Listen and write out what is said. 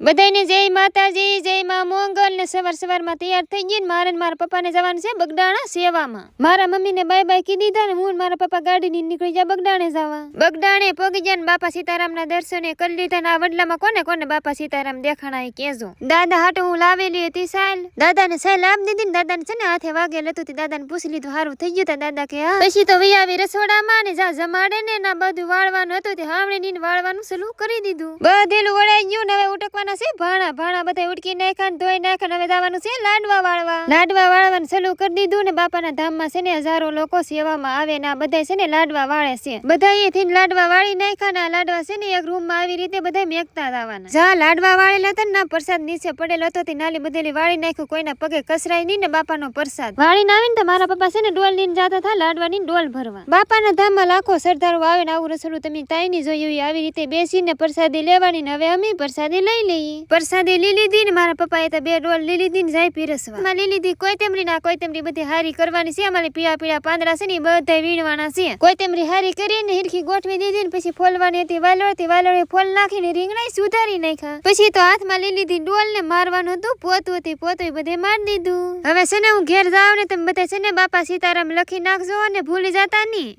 બધાને જય માતાજી, જય માં મોંગલ ને સવાર તૈયાર થઈ ગઈ ને મારે ને મારા પપ્પાને જવાનું છે બગડાણા સેવામાં. મારા મમ્મીને બાય બાય કી દીધા ને હું મારા પપ્પા ગાડી ની નીકળી ગયા બગડાણે જવા. બગડાણે પગી ગયા ને બાપા સીતારામ ના દર્શને કરી લીધા ને આ વડલામાં કોને કોને બાપા સીતારામ દેખાણા એ કેજો. દાદા હાટુ હું લાવેલી હતી સાલ. દાદાને સાલ આપ દીધી ને દાદાને છે ને હાથે વાગેલ હતું. દાદાને પૂછી લીધું હારું થઈ ગયું. દાદા કે હા. પછી તો વહી આવી રસોડામાં ને જા જમાડે ને ના બધું વાળવાનું હતું તે હામણે નીને વાળવાનું શરૂ કરી દીધું. બધેલું વળાઈ ગયું ને હવે ઉટકવાના ભાણા ભાણા બધા ઉટકી નાખ્યા ને ધોઈ નાખ્યા. હવે જવાનું છે લાડવા વાળવાનું ચાલુ કરી દીધું ને બાપાના ધામમાં છે ને હજારો લોકો સેવામાં આવે ને આ બધા છે ને લાડવા વાળે છે. બધા એ થઈને લાડવા વાળી નાખ્યા ને આ લાડવા છે ને એક રૂમ માં આવી રીતે બધા મેકતા જવાના. જા લાડવા વાળેલા હતા ને ના પ્રસાદ નીચે પડેલો હતો તે નાલી બધેલી વાળી નાખ્યું. કોઈના પગે કસરાય નહીં ને બાપાનો પ્રસાદ વાળીને આવીને તો મારા પપ્પા છે ને ડોલ લઈને જતા હતા લાડવાની ડોલ ભરવા. બાપાના ધામમાં લાખો સરદારો આવે ને આવું રસોડું તમે તાઈની જોયું આવી રીતે બેસીને પ્રસાદી લેવાની ને હવે અમે પ્રસાદી લઈ લઈએ. પ્રસાદી લઈ લીધી ને મારા પપ્પાએ તો 2 ડોલ લઈ લીધી ને જાય પીરસવા લઈ લીધી. કોઈતમરી ના કોઈતમરી બધી હારી કરવાની છે. અમારે પીળા પાંદડા છે ને બધા વીણવાના છે. કોઈતમરી હારી કરીને હિરખી ગોઠવી દીધી ને પછી ફોલવાની હતી વાલોળે ફોલ નાખીને રીંગણા સુધારી નાખ્યા. પછી તો હાથમાં લઈ લીધી ડોલ ને મારવાનું હતું. પોતું બધે મારી દીધું. હવે છે ને હું ઘેર જાવ ને તમે બધા છે ને બાપા સીતારામ લખી નાખજો અને ભૂલી જતા નહીં.